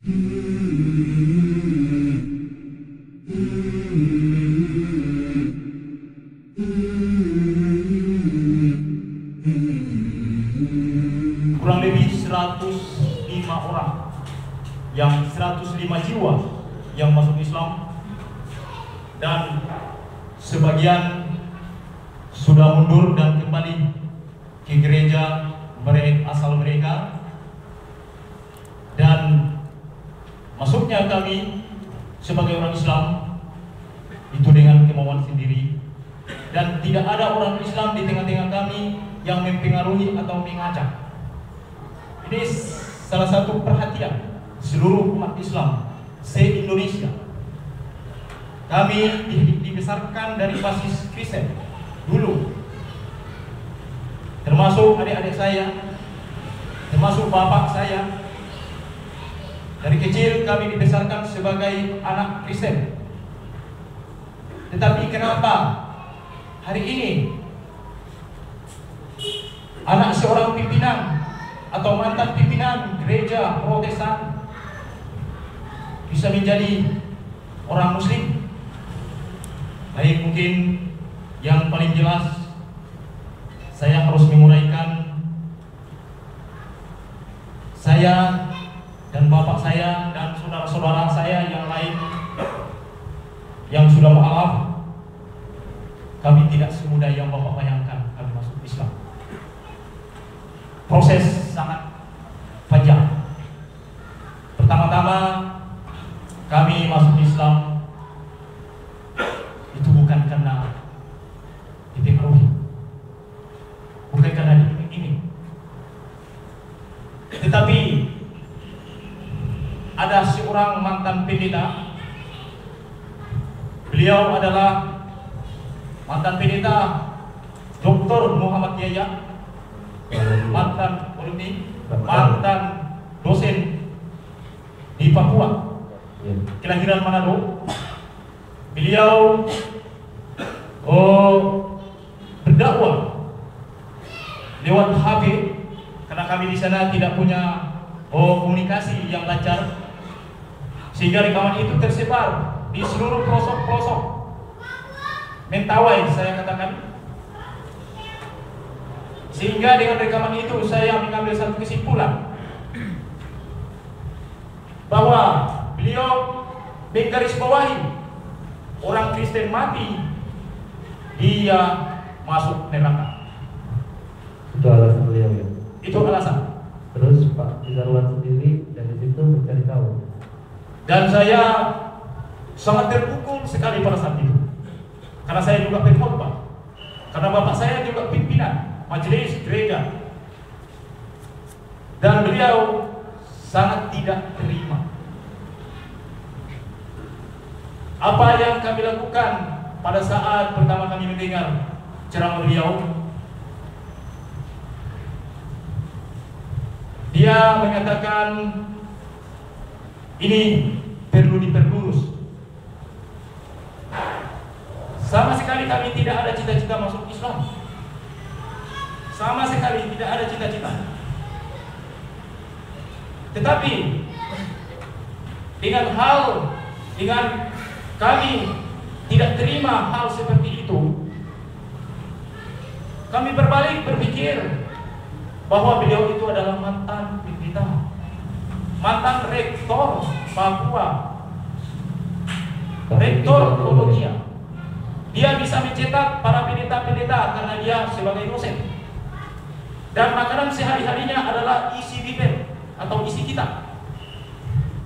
Kurang lebih 105 orang, yang 105 jiwa yang masuk Islam, dan sebagian sudah mundur dan kembali ke gereja asal mereka. Dan masuknya kami sebagai orang Islam itu dengan kemauan sendiri, dan tidak ada orang Islam di tengah-tengah kami yang mempengaruhi atau mengajak. Ini salah satu perhatian seluruh umat Islam se-Indonesia. Kami dibesarkan dari basis Kristen dulu, termasuk adik-adik saya, termasuk bapak saya. Dari kecil kami dibesarkan sebagai anak Kristen. Tetapi kenapa hari ini anak seorang pimpinan atau mantan pimpinan gereja Protestan bisa menjadi orang Muslim? Baik, mungkin yang paling jelas saya harus menguraikan, saya dan bapak saya dan saudara-saudara saya yang lain yang sudah mualaf, kami tidak semudah yang bapak bayangkan kami masuk Islam. Proses sangat panjang. Pertama-tama kami masuk Islam itu bukan karena dipengaruhi, bukan karena ini, tetapi ada seorang mantan pendeta. Beliau adalah mantan pendeta Dr. Muhammad Yahya, mantan alumni, mantan dosen di Papua, kelahiran Manado. Beliau berdakwah lewat HP karena kami di sana tidak punya komunikasi yang lancar, sehingga rekaman itu tersebar di seluruh pelosok-pelosok Mentawai, saya katakan. Sehingga dengan rekaman itu saya mengambil satu kesimpulan bahwa beliau menggarisbawahi orang Kristen mati, dia masuk neraka. Itu alasan beliau ya? Itu alasan. Terus Pak Tizarwan sendiri dari situ mencari tahu. Dan saya sangat terpukul sekali pada saat itu, karena saya juga pengkhotbah, karena bapak saya juga pimpinan majelis gereja, dan beliau sangat tidak terima apa yang kami lakukan pada saat pertama kami mendengar ceramah beliau. Dia mengatakan ini perlu diperlurus. Sama sekali kami tidak ada cita-cita masuk Islam. Sama sekali tidak ada cita-cita. Tetapi dengan kami tidak terima hal seperti itu, kami berbalik berpikir bahwa beliau itu adalah mantan pendeta, mantan rektor Papua, rektor teologia. Dia bisa mencetak para pendeta-pendeta karena dia sebagai dosen, dan makanan sehari-harinya adalah isi bibir atau isi kitab.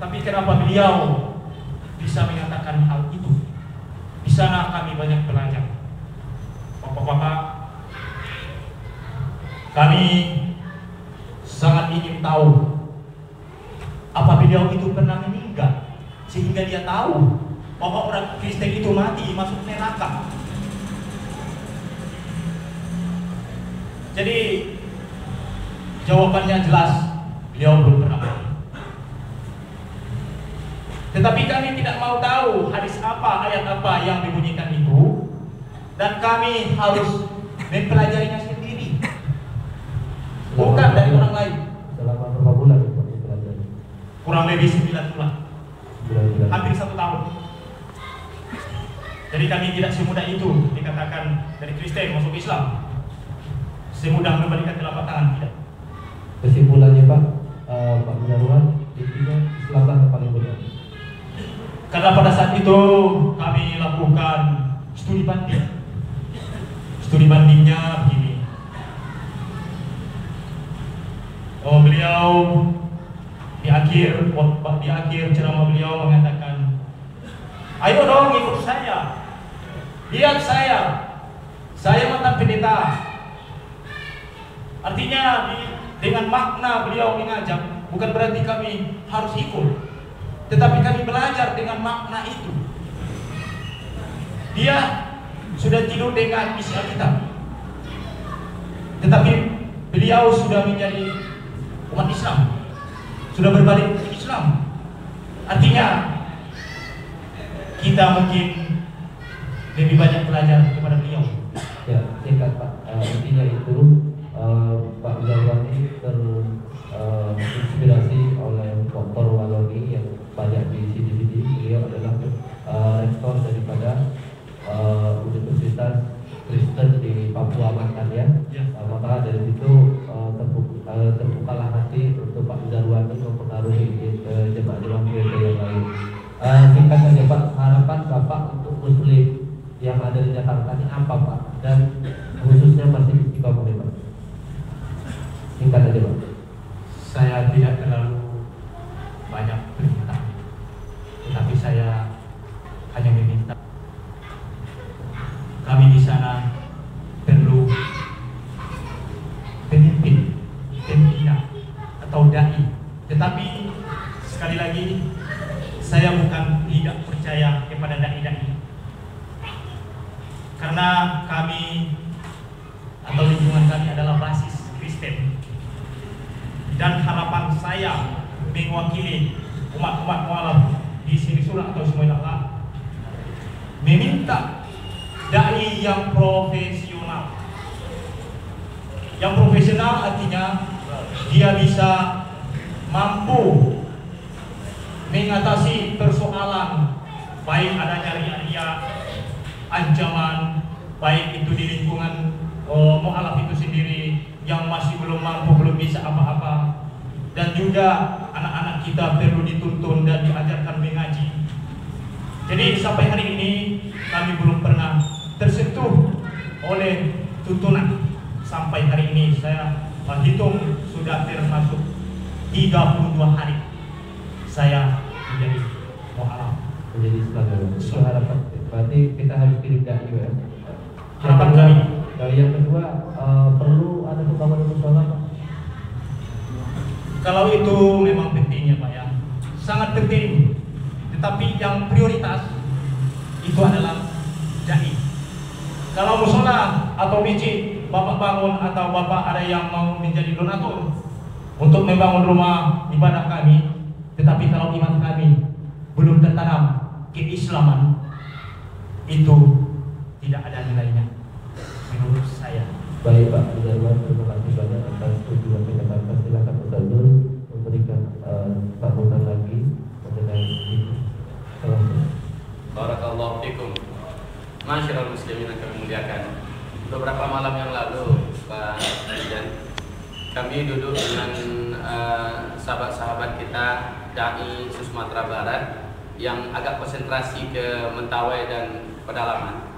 Tapi kenapa beliau bisa mengatakan hal itu? Di sana kami banyak belajar. Bapak-bapak, kami sangat ingin tahu apa beliau itu pernah meninggal sehingga dia tahu bahwa orang Kristen itu mati masuk neraka. Jadi jawabannya jelas, beliau belum pernah mati. Tetapi kami tidak mau tahu hadis apa, ayat apa yang dibunyikan itu, dan kami harus mempelajarinya sendiri, bukan dari orang lain. Selama berapa bulan dipelajari? kurang lebih 9 bulan, hampir 1 tahun. Jadi kami tidak semudah itu dikatakan dari Kristen masuk Islam, semudah membalikan telapak tangan, tidak. Kesimpulannya Pak, Pak Munarwan, intinya Islamlah yang paling benar. Karena pada saat itu kami lakukan studi banding. Studi bandingnya begini. Beliau di akhir ceramah beliau mengatakan, ayo dong ikut saya, lihat saya mantan pendeta. Artinya dengan makna beliau mengajak, bukan berarti kami harus ikut, tetapi kami belajar dengan makna itu. Dia sudah tidur dengan isi Alkitab, tetapi beliau sudah menjadi umat Islam, sudah berbalik ke Islam. Artinya kita mungkin lebih banyak belajar kepada beliau. Ya, singkat Pak, intinya itu Pak Munarwan ini terinspirasi oleh Dr. Waloni yang banyak di CD. Beliau adalah rektor daripada Universitas Kristen di Papua Mantan ya. Maka dari situ terbukalah hati untuk Pak Munarwan mempengaruhi jemaat-jemaat gereja yang lain. Singkat saja Pak, harapan Bapak untuk Muslim yang ada di Jakarta ini apa Pak? Dan khususnya masih Istiqomah Pak. Singkat saja Pak. Saya tidak terlalu banyak perintah, tetapi saya hanya meminta kami di sana perlu pemimpin, pembina atau dai. Tetapi sekali lagi saya bukan tidak percaya kepada dai-dai, karena kami atau lingkungan kami adalah basis Kristen, dan harapan saya mewakili umat-umat mualaf di sini surah atau semuanya Allah meminta dai yang profesional. Yang profesional artinya dia bisa mampu mengatasi persoalan, baik adanya ria-ria, ancaman, baik itu di lingkungan mualaf itu sendiri yang masih belum mampu, belum bisa apa-apa, dan juga anak-anak kita perlu dituntun dan diajarkan mengaji. Jadi sampai hari ini kami belum pernah tersentuh oleh tuntunan. Sampai hari ini saya menghitung sudah termasuk 32 hari saya menjadi mualaf. Menjadi Islam. Itu harapan. Berarti kita harus pilih dai ya. Harapan kami. Yang kedua, perlu ada pembangunan musola Pak? Kalau itu memang pentingnya Pak ya, sangat penting. Tetapi yang prioritas itu adalah dai. Kalau musola atau masjid Bapak bangun atau Bapak ada yang mau menjadi donatur untuk membangun rumah ibadah kami, tetapi kalau iman kami belum tertanam keislaman, itu tidak ada nilainya menurut saya. Baik Pak Munarwan, terima kasih banyak atas kunjungan pendapat. Silakan Ustaz Zul memberikan sambutan lagi mengenai ini. Barakallahu fikum. Masyaallah muslimin yang kami muliakan. Beberapa malam yang lalu Pak Presiden, kami duduk dengan sahabat-sahabat kita dai Sumatera Barat yang agak konsentrasi ke Mentawai dan pedalaman.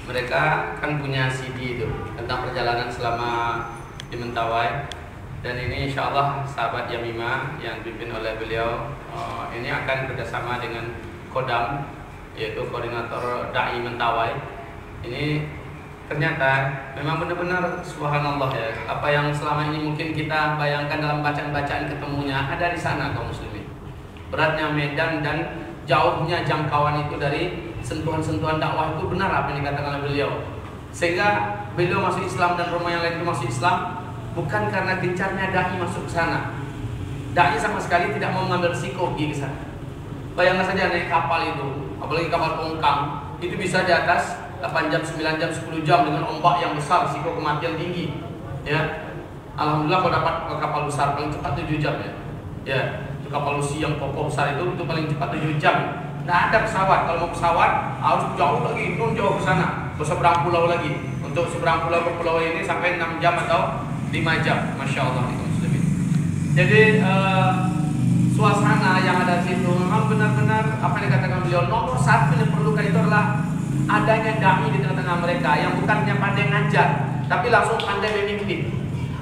Mereka kan punya CD itu tentang perjalanan selama di Mentawai, dan ini insya Allah sahabat Yamima yang dipimpin oleh beliau ini akan kerjasama dengan Kodam, yaitu Koordinator Dai Mentawai. Ini ternyata memang benar-benar subhanallah ya, apa yang selama ini mungkin kita bayangkan dalam bacaan-bacaan ketemunya ada di sana kaum muslimin. Beratnya medan dan jauhnya jangkauan itu dari sentuhan-sentuhan dakwah itu benar apa yang dikatakan oleh beliau. Sehingga beliau masuk Islam dan rumah yang lain itu masuk Islam bukan karena gencarnya dai masuk ke sana. Dai sama sekali tidak mau mengambil risiko pergi ke sana. Bayangkan saja naik kapal itu, apalagi kapal tongkang, itu bisa di atas 8 jam, 9 jam, 10 jam dengan ombak yang besar, risiko kematian tinggi. Ya, alhamdulillah kalau dapat kapal besar paling cepat 7 jam ya. Ya, itu kapal Lucy yang kokoh besar itu paling cepat 7 jam. Nggak ada pesawat. Kalau mau pesawat harus jauh lagi, jauh ke sana, ke seberang pulau lagi. Untuk seberang pulau ke pulau ini sampai 6 jam atau 5 jam. Masya Allah itu muslimin. Jadi suasana yang ada di situ memang benar-benar apa yang dikatakan beliau, nomor satu yang diperlukan itu adalah adanya dai di tengah-tengah mereka yang bukannya pandai ngajar, tapi langsung pandai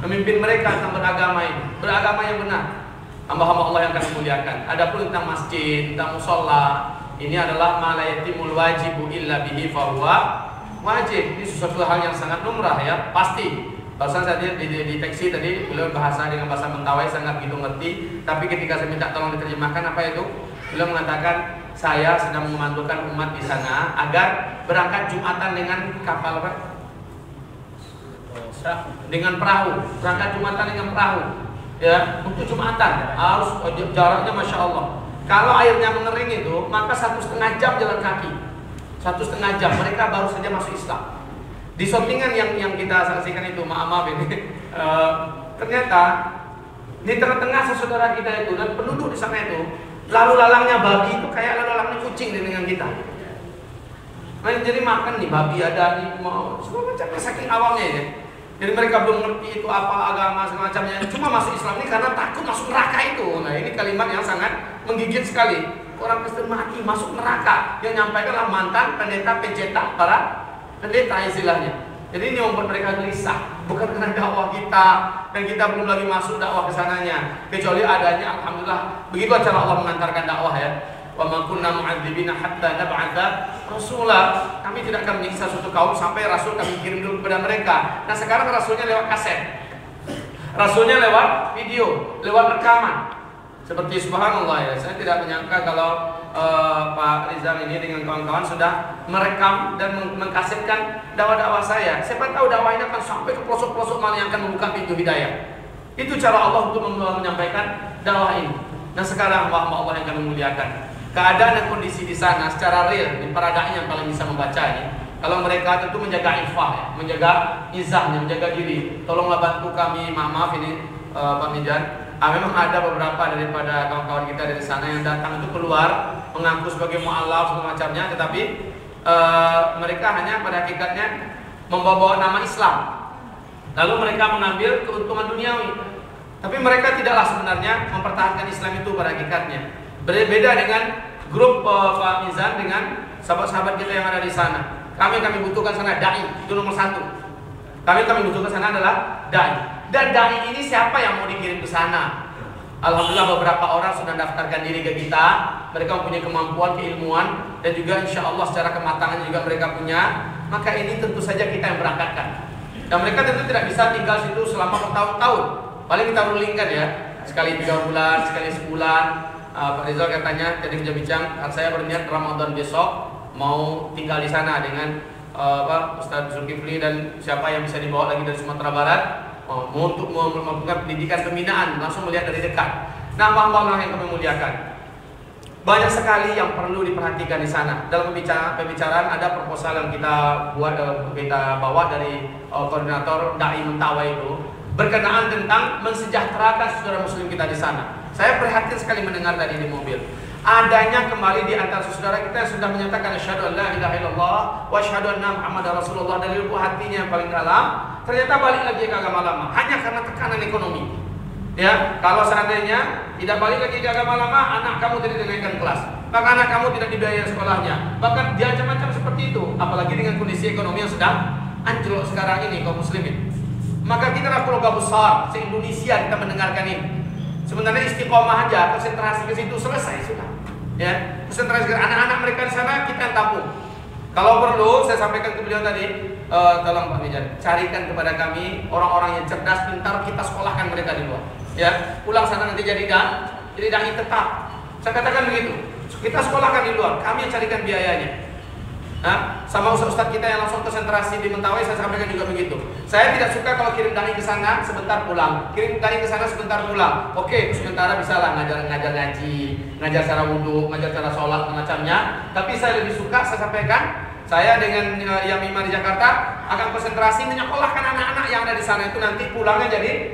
memimpin mereka tentang beragama yang benar. Hamba-hamba Allah yang akan dimuliakan. Adapun tentang masjid, tentang musola, ini adalah ma la yatimul wajibu illa bihi fahuwa wajib. Ini sesuatu hal yang sangat lumrah ya, pasti. Barusan saya di teksi tadi beliau bahasa dengan bahasa Mentawai, saya nggak begitu ngerti. Tapi ketika saya minta tolong diterjemahkan apa itu, beliau mengatakan saya sedang memantulkan umat di sana agar berangkat Jumatan dengan kapal apa? Dengan perahu, berangkat Jumatan dengan perahu. Ya, untuk Jumatan harus jaraknya Masya Allah. Kalau airnya mengering itu, maka 1,5 jam jalan kaki. 1,5 jam mereka baru saja masuk Islam. Di shootingan yang kita saksikan itu, maaf ini, ternyata di tengah-tengah saudara kita itu dan penduduk di sana itu, lalu lalangnya babi itu kayak lalu lalangnya kucing dengan kita. Nah, jadi makan nih babi ada nih mau semua macam saking awalnya ya. Jadi mereka belum ngerti itu apa agama segala macamnya. Cuma masuk Islam ini karena takut masuk neraka itu. Nah ini kalimat yang sangat menggigit sekali. Orang Kristen mati masuk neraka. Yang nyampaikanlah mantan pendeta pencetak para pendeta istilahnya. Jadi ini membuat mereka gelisah. Bukan karena dakwah kita dan kita belum lagi masuk dakwah ke sananya. Kecuali adanya alhamdulillah. Begitu cara Allah mengantarkan dakwah ya. Wa ma kunna mu'adzibina hatta nab'atha rasula. Kami tidak akan menyiksa suatu kaum sampai rasul kami kirim dulu kepada mereka. Nah sekarang rasulnya lewat kaset, rasulnya lewat video, lewat rekaman. Seperti subhanallah ya, saya tidak menyangka kalau Pak Rizal ini dengan kawan-kawan sudah merekam dan mengkasetkan dakwah-dakwah saya. Siapa tahu dakwah ini akan sampai ke pelosok-pelosok mana yang akan membuka pintu hidayah. Itu cara Allah untuk menyampaikan dakwah ini. Nah sekarang Allah yang akan memuliakan. Keadaan dan kondisi di sana secara real, ini para dai yang paling bisa membaca ini. Kalau mereka tentu menjaga ifah, ya, menjaga izahnya, menjaga diri. Tolonglah bantu kami, maaf ini Pak Mijan. Memang ada beberapa daripada kawan-kawan kita dari sana yang datang itu keluar mengaku sebagai mu'alaf segala macamnya, tetapi mereka hanya pada hakikatnya membawa nama Islam. Lalu mereka mengambil keuntungan duniawi. Tapi mereka tidaklah sebenarnya mempertahankan Islam itu pada hakikatnya. Berbeda dengan grup Pak Mizan dengan sahabat-sahabat kita yang ada di sana. Kami butuhkan sana dai, itu nomor satu. Kami butuhkan sana adalah dai. Dan dai ini siapa yang mau dikirim ke sana? Alhamdulillah beberapa orang sudah daftarkan diri ke kita. Mereka mempunyai kemampuan, keilmuan, dan juga insya Allah secara kematangan juga mereka punya. Maka ini tentu saja kita yang berangkatkan. Dan mereka tentu tidak bisa tinggal situ selama bertahun-tahun. Paling kita rulingkan ya, sekali 3 bulan, sekali sebulan. Pak Rizal katanya jadi bincang-bincang, saya berniat Ramadan besok mau tinggal di sana dengan Ustaz Zulkifli dan siapa yang bisa dibawa lagi dari Sumatera Barat untuk melakukan pendidikan pembinaan, langsung melihat dari dekat. Nah, hamba-hamba yang kami muliakan, banyak sekali yang perlu diperhatikan di sana. Dalam pembicaraan ada proposal yang kita buat, kita bawa dari koordinator dai Mentawai itu berkenaan tentang mensejahterakan saudara muslim kita di sana. Saya prihatin sekali mendengar tadi di mobil. Adanya kembali di antara saudara kita yang sudah menyatakan asyhadu an la ilaha illallah wa asyhadu anna muhammadar rasulullah dari lubuk hatinya yang paling dalam, ternyata balik lagi ke agama lama hanya karena tekanan ekonomi. Ya, kalau seandainya tidak balik lagi ke agama lama, anak kamu tidak dinaikkan kelas, maka anak kamu tidak dibiayai sekolahnya, bahkan diancam macam seperti itu. Apalagi dengan kondisi ekonomi yang sedang anjlok sekarang ini kaum muslimin. Maka kita adalah keluarga besar se-Indonesia kita mendengarkan ini. Sebenarnya istiqomah aja, konsentrasi ke situ selesai sudah. Ya, konsentrasi ke anak-anak mereka di sana kita yang tampung. Kalau perlu saya sampaikan ke beliau tadi, tolong Pak Mijan, carikan kepada kami orang-orang yang cerdas, pintar, kita sekolahkan mereka di luar. Ya, pulang sana nanti jadi dai tetap. Saya katakan begitu. Kita sekolahkan di luar, kami yang carikan biayanya. Nah, sama ustaz kita yang langsung konsentrasi di Mentawai saya sampaikan juga begitu. Saya tidak suka kalau kirim dai ke sana sebentar pulang, kirim dai ke sana sebentar pulang. Oke, sementara bisa lah ngajar ngaji, ngajar cara wudhu, ngajar cara sholat macamnya. Tapi saya lebih suka saya sampaikan, saya dengan yang Imam di Jakarta akan konsentrasi menyekolahkan anak-anak yang ada di sana itu nanti pulangnya jadi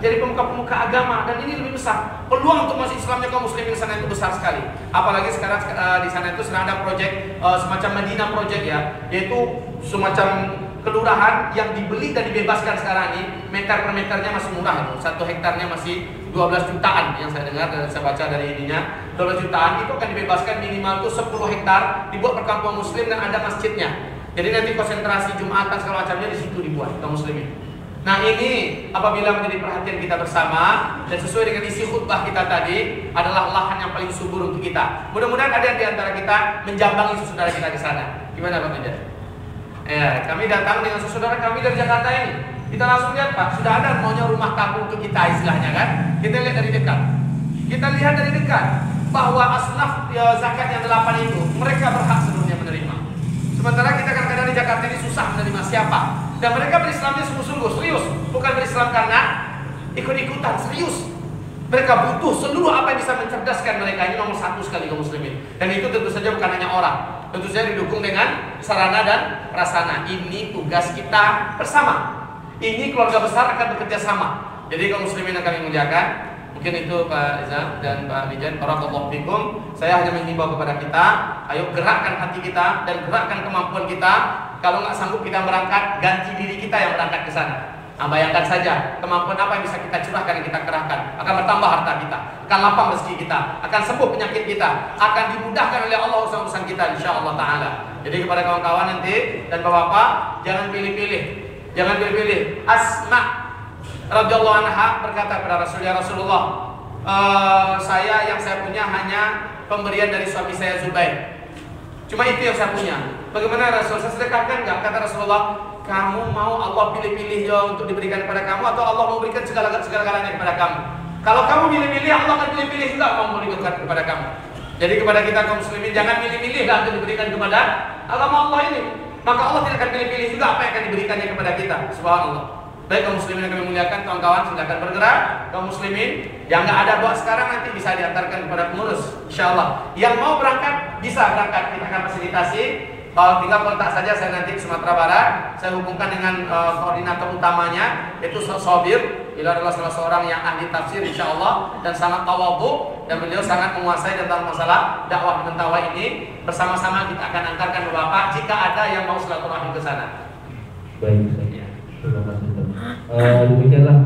jadi pemuka-pemuka agama, dan ini lebih besar. Peluang untuk masuk Islamnya kaum muslimin di sana itu besar sekali. Apalagi sekarang di sana itu sedang ada proyek semacam Madinah Project ya, yaitu semacam kelurahan yang dibeli dan dibebaskan sekarang ini. Meter per meternya masih murah, 1 hektarnya masih 12 jutaan yang saya dengar dan saya baca dari ininya. 12 jutaan itu akan dibebaskan minimal itu 10 hektar, dibuat perkampungan muslim dan ada masjidnya. Jadi nanti konsentrasi Jumatan segala macamnya di situ dibuat kaum muslimin. Nah, ini apabila menjadi perhatian kita bersama dan sesuai dengan isi khutbah kita tadi, adalah lahan yang paling subur untuk kita. Mudah-mudahan ada di antara kita menjambangi saudara kita di sana. Gimana Pak Medan? Ya, kami datang dengan saudara kami dari Jakarta ini. Kita langsung lihat Pak, sudah ada maunya rumah kampung untuk kita istilahnya kan. Kita lihat dari dekat. Kita lihat dari dekat bahwa asnaf zakat yang 8 itu mereka berhak seluruhnya menerima. Sementara kita kadang-kadang di Jakarta ini susah menerima siapa. Dan mereka berislamnya sungguh-sungguh, serius. Bukan berislam karena ikut-ikutan, serius. Mereka butuh seluruh apa yang bisa mencerdaskan mereka. Ini nomor 1 sekali kaum muslimin. Dan itu tentu saja bukan hanya orang, tentu saja didukung dengan sarana dan prasarana. Ini tugas kita bersama. Ini keluarga besar akan bekerja sama. Jadi kaum muslimin yang kami muliakan, mungkin itu Pak Rizal dan Pak Dijan, barakallahu fikum. Saya hanya mengimbau kepada kita, ayo gerakkan hati kita dan gerakkan kemampuan kita. Kalau nggak sanggup kita berangkat, ganti diri kita yang berangkat ke sana. Nah, bayangkan saja kemampuan apa yang bisa kita curahkan, yang kita kerahkan. Akan bertambah harta kita, akan lapang rezeki kita, akan sembuh penyakit kita, akan dimudahkan oleh Allah urusan kita, insya Allah Taala. Jadi kepada kawan-kawan nanti dan bapak-bapak, jangan pilih-pilih, jangan pilih-pilih. Asma radhiyallahu anha berkata kepada Rasulullah, saya yang saya punya hanya pemberian dari suami saya Zubair. Cuma itu yang saya punya. Bagaimana Rasul? Saya sedekahkan enggak? Kata Rasulullah, kamu mau Allah pilih-pilih untuk diberikan kepada kamu, atau Allah mau berikan segala-galanya kepada kamu? Kalau kamu pilih-pilih, Allah akan pilih-pilih juga mau memberikan kepada kamu. Jadi kepada kita kaum muslimin, jangan pilih-pilih untuk diberikan kepada agama Allah ini. Maka Allah tidak akan pilih-pilih juga apa yang akan diberikannya kepada kita. Subhanallah. Baik kaum muslimin yang kami muliakan, kawan-kawan silakan bergerak. Kaum muslimin yang nggak ada buat sekarang nanti bisa diantarkan kepada pengurus, insyaallah. Yang mau berangkat bisa berangkat, kita akan fasilitasi. Tinggal kontak saja saya nanti ke Sumatera Barat. Saya hubungkan dengan koordinator utamanya, yaitu Sobir. Beliau adalah salah seorang yang ahli tafsir insyaallah dan sangat tawadhu, dan beliau sangat menguasai tentang masalah dakwah di Mentawai ini. Bersama-sama kita akan antarkan Bapak jika ada yang mau silaturahmi ke sana. Baik, terima kasih. Demikianlah